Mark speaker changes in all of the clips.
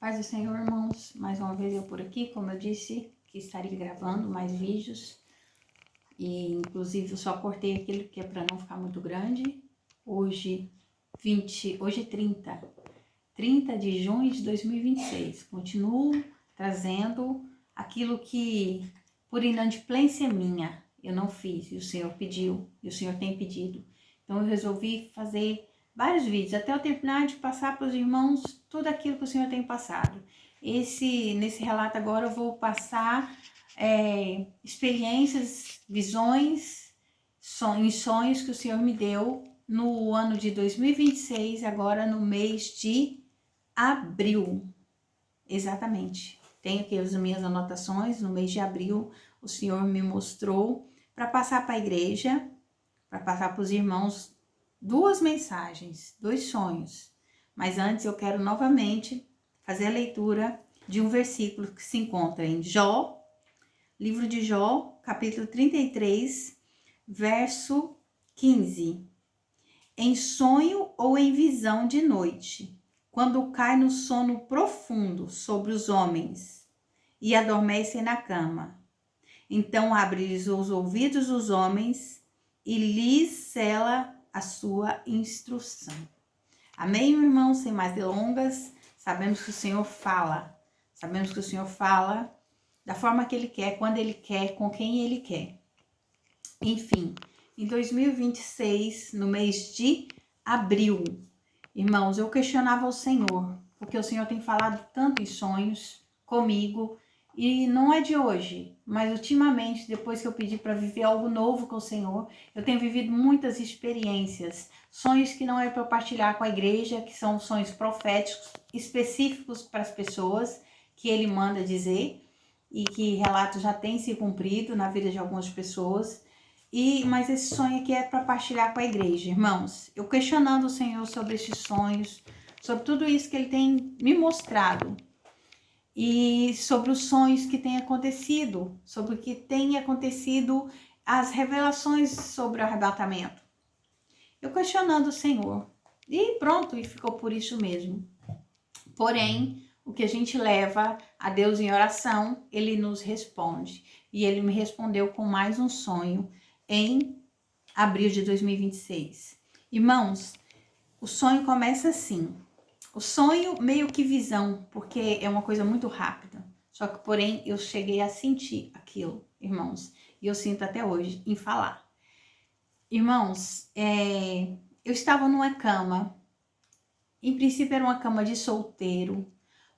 Speaker 1: Paz do Senhor, irmãos, mais uma vez eu por aqui, como eu disse, que estaria gravando mais vídeos. E inclusive eu só cortei aquilo que é para não ficar muito grande. Hoje 30 de junho de 2026. Continuo trazendo aquilo que por inadimplência minha eu não fiz, e o Senhor pediu, e o Senhor tem pedido. Então eu resolvi fazer vários vídeos, até eu terminar de passar para os irmãos tudo aquilo que o Senhor tem passado. Nesse relato agora eu vou passar experiências, visões, sonhos que o Senhor me deu no ano de 2026, agora no mês de abril. Exatamente. Tenho aqui as minhas anotações. No mês de abril, o Senhor me mostrou para passar para a igreja, para passar para os irmãos, duas mensagens, dois sonhos. Mas antes eu quero novamente fazer a leitura de um versículo que se encontra em Jó, livro de Jó, capítulo 33, verso 15. Em sonho ou em visão de noite, quando cai no sono profundo sobre os homens e adormecem na cama. Então abre-lhes os ouvidos dos homens e lhes cela a sua instrução. Amém, irmão? Sem mais delongas, sabemos que o Senhor fala. Sabemos que o Senhor fala da forma que Ele quer, quando Ele quer, com quem Ele quer. Enfim, em 2026, no mês de abril, irmãos, eu questionava o Senhor, porque o Senhor tem falado tanto em sonhos comigo, e não é de hoje, mas ultimamente, depois que eu pedi para viver algo novo com o Senhor, eu tenho vivido muitas experiências, sonhos que não é para partilhar com a igreja, que são sonhos proféticos, específicos para as pessoas, que Ele manda dizer, e que relatos já têm se cumprido na vida de algumas pessoas. Mas esse sonho aqui é para partilhar com a igreja, irmãos. Eu questionando o Senhor sobre esses sonhos, sobre tudo isso que Ele tem me mostrado. E sobre os sonhos que têm acontecido, sobre o que tem acontecido, as revelações sobre o arrebatamento. Eu questionando o Senhor. E pronto, e ficou por isso mesmo. Porém, o que a gente leva a Deus em oração, Ele nos responde. E Ele me respondeu com mais um sonho em abril de 2026. Irmãos, o sonho começa assim. O sonho meio que visão, porque é uma coisa muito rápida. Só que, porém, eu cheguei a sentir aquilo, irmãos. E eu sinto até hoje em falar. Irmãos, eu estava numa cama. Em princípio era uma cama de solteiro.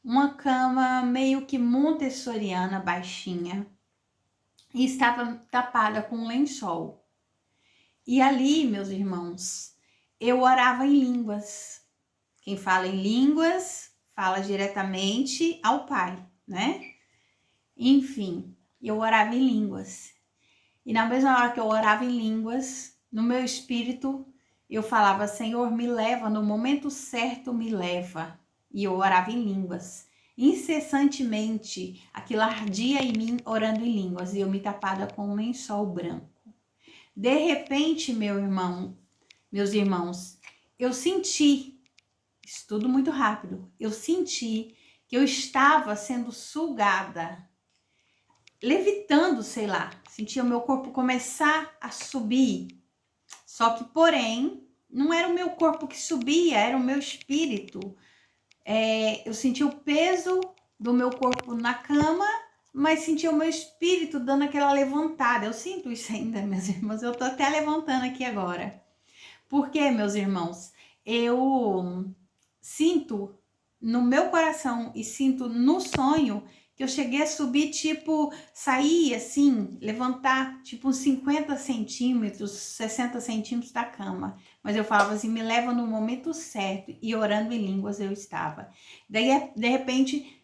Speaker 1: Uma cama meio que montessoriana, baixinha. E estava tapada com um lençol. E ali, meus irmãos, eu orava em línguas. Quem fala em línguas, fala diretamente ao Pai, né? Enfim, eu orava em línguas. E na mesma hora que eu orava em línguas, no meu espírito, eu falava, Senhor, me leva, no momento certo me leva. E eu orava em línguas. Incessantemente, aquilo ardia em mim, orando em línguas, e eu me tapada com um lençol branco. De repente, meus irmãos, eu senti, isso tudo muito rápido, eu senti que eu estava sendo sugada, levitando, sei lá, sentia o meu corpo começar a subir, só que, porém, não era o meu corpo que subia, era o meu espírito. Eu senti o peso do meu corpo na cama, mas senti o meu espírito dando aquela levantada. Eu sinto isso ainda, meus irmãos, eu tô até levantando aqui agora. Por quê, meus irmãos? Eu sinto no meu coração e sinto no sonho que eu cheguei a subir, tipo, sair assim, levantar tipo uns 50 centímetros, 60 centímetros da cama. Mas eu falava assim, me leva no momento certo, e orando em línguas eu estava. Daí, de repente,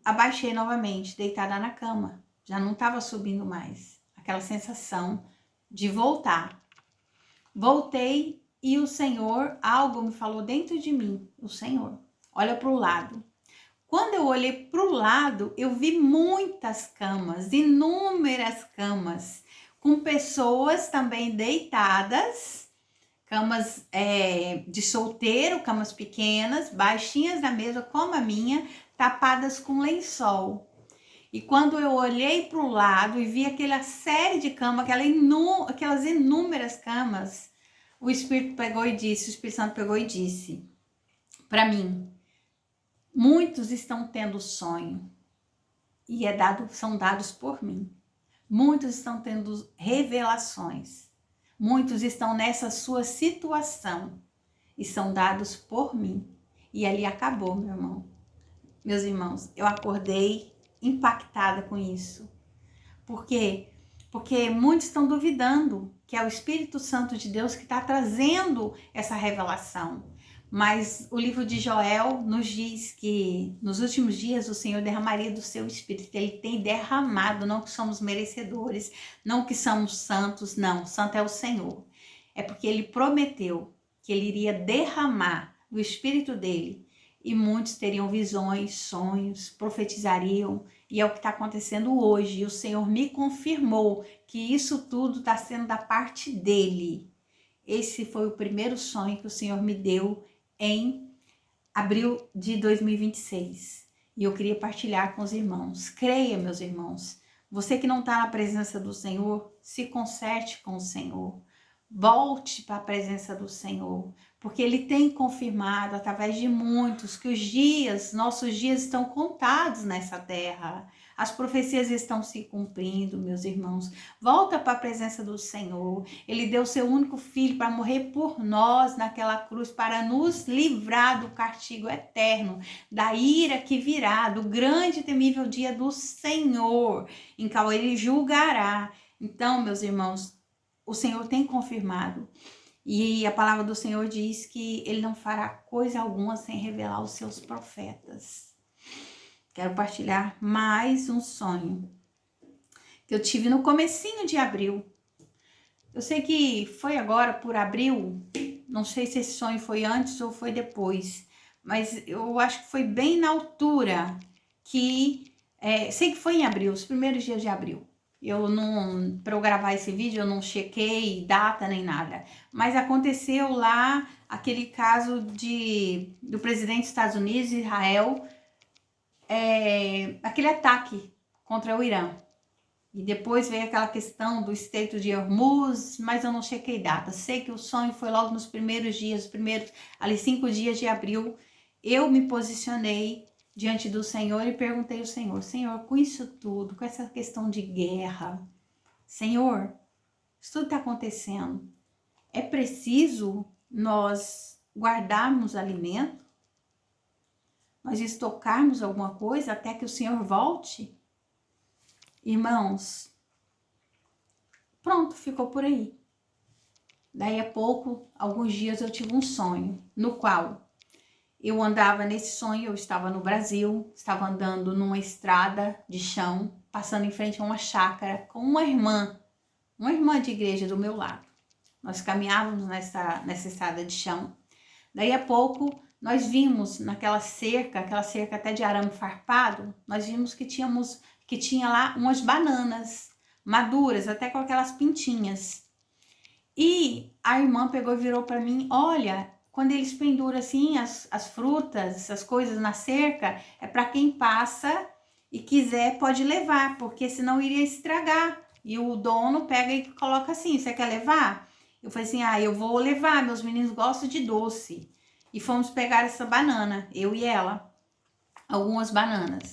Speaker 1: abaixei novamente, deitada na cama. Já não estava subindo mais. Aquela sensação de voltar. Voltei e o Senhor, algo me falou dentro de mim, o Senhor, olha para o lado. Quando eu olhei para o lado, eu vi muitas camas, inúmeras camas, com pessoas também deitadas, camas de solteiro, camas pequenas, baixinhas da mesa, como a minha, tapadas com lençol. E quando eu olhei para o lado e vi aquela série de camas, aquelas inúmeras camas, o Espírito Santo pegou e disse para mim: muitos estão tendo sonho e são dados por mim. Muitos estão tendo revelações. Muitos estão nessa sua situação e são dados por mim. E ali acabou, meus irmãos. Eu acordei impactada com isso. Por quê? Porque muitos estão duvidando que é o Espírito Santo de Deus que está trazendo essa revelação. Mas o livro de Joel nos diz que nos últimos dias o Senhor derramaria do seu Espírito. Ele tem derramado, não que somos merecedores, não que somos santos, não. Santo é o Senhor. É porque Ele prometeu que Ele iria derramar do Espírito dele e muitos teriam visões, sonhos, profetizariam. E é o que está acontecendo hoje. E o Senhor me confirmou que isso tudo está sendo da parte dele. Esse foi o primeiro sonho que o Senhor me deu em abril de 2026. E eu queria partilhar com os irmãos. Creia, meus irmãos. Você que não está na presença do Senhor, se conserte com o Senhor. Volte para a presença do Senhor, porque Ele tem confirmado através de muitos que nossos dias estão contados nessa terra. As profecias estão se cumprindo, meus irmãos. Volta para a presença do Senhor. Ele deu seu único filho para morrer por nós naquela cruz, para nos livrar do castigo eterno, da ira que virá, do grande e temível dia do Senhor, em qual Ele julgará. Então, meus irmãos, o Senhor tem confirmado. E a palavra do Senhor diz que Ele não fará coisa alguma sem revelar os seus profetas. Quero partilhar mais um sonho que eu tive no comecinho de abril. Eu sei que foi agora por abril, não sei se esse sonho foi antes ou foi depois, mas eu acho que foi bem na altura que... sei que foi em abril, os primeiros dias de abril. Para eu gravar esse vídeo, eu não chequei data nem nada. Mas aconteceu lá aquele caso do presidente dos Estados Unidos, Israel, aquele ataque contra o Irã. E depois veio aquela questão do Estreito de Hormuz, mas eu não chequei data. Sei que o sonho foi logo nos primeiros dias, os primeiros 5 dias de abril. Eu me posicionei diante do Senhor e perguntei ao Senhor: Senhor, com isso tudo, com essa questão de guerra, Senhor, isso tudo está acontecendo, é preciso nós guardarmos alimento? Nós estocarmos alguma coisa até que o Senhor volte? Irmãos, pronto, ficou por aí. Daí a pouco, alguns dias eu tive um sonho, no qual eu andava nesse sonho, eu estava no Brasil, estava andando numa estrada de chão, passando em frente a uma chácara com uma irmã de igreja do meu lado. Nós caminhávamos nessa estrada de chão. Daí a pouco, nós vimos naquela cerca até de arame farpado, nós vimos que tinha lá umas bananas maduras, até com aquelas pintinhas. E a irmã pegou e virou para mim: olha, quando eles penduram assim as frutas, as coisas na cerca, é para quem passa e quiser pode levar, porque senão iria estragar. E o dono pega e coloca assim: você quer levar? Eu falei assim: eu vou levar, meus meninos gostam de doce. E fomos pegar essa banana, eu e ela, algumas bananas.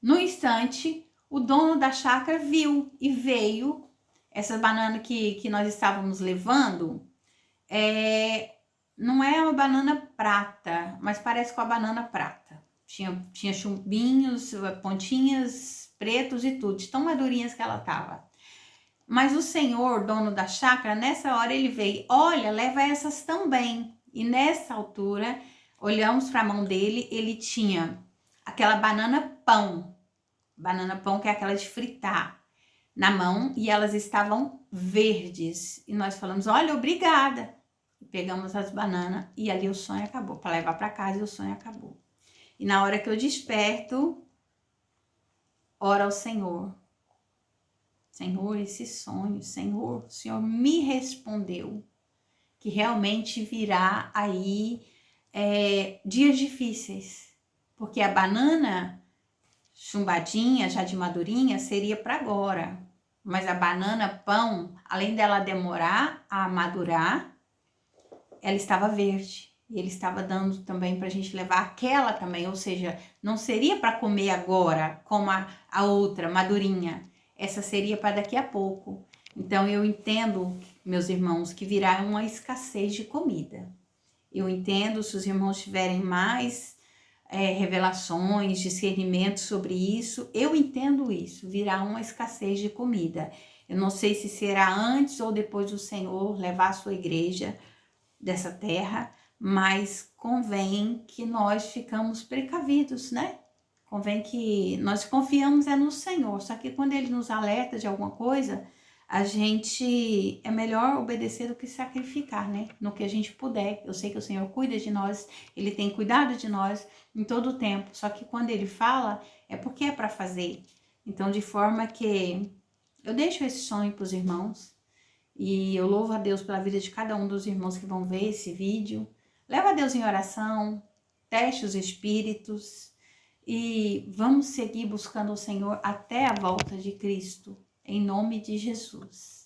Speaker 1: No instante, o dono da chácara viu e veio. Essa banana que nós estávamos levando, não é uma banana prata, mas parece com a banana prata. Tinha chumbinhos, pontinhas pretos e tudo, de tão madurinhas que ela tava. Mas o senhor, dono da chácara, nessa hora ele veio: olha, leva essas também. E nessa altura, olhamos para a mão dele, ele tinha aquela banana pão que é aquela de fritar, na mão, e elas estavam verdes. E nós falamos: olha, obrigada. E pegamos as bananas e ali o sonho acabou, para levar para casa, e o sonho acabou. E na hora que eu desperto, ora ao Senhor: Senhor, esse sonho, Senhor, o Senhor me respondeu que realmente virá aí dias difíceis, porque a banana chumbadinha, já de madurinha, seria para agora, mas a banana pão, além dela demorar a madurar, ela estava verde. E ele estava dando também para a gente levar aquela também, ou seja, não seria para comer agora, como a outra, madurinha. Essa seria para daqui a pouco. Então eu entendo, meus irmãos, que virá uma escassez de comida. Eu entendo, se os irmãos tiverem mais revelações, discernimento sobre isso, eu entendo isso, virá uma escassez de comida. Eu não sei se será antes ou depois do Senhor levar a sua igreja dessa terra, mas convém que nós ficamos precavidos, né? Convém que nós confiamos no Senhor, só que quando Ele nos alerta de alguma coisa, a gente é melhor obedecer do que sacrificar, né? No que a gente puder. Eu sei que o Senhor cuida de nós, Ele tem cuidado de nós em todo o tempo, só que quando Ele fala, é porque é para fazer. Então, de forma que eu deixo esse sonho para os irmãos, e eu louvo a Deus pela vida de cada um dos irmãos que vão ver esse vídeo. Leva a Deus em oração, teste os espíritos e vamos seguir buscando o Senhor até a volta de Cristo, em nome de Jesus.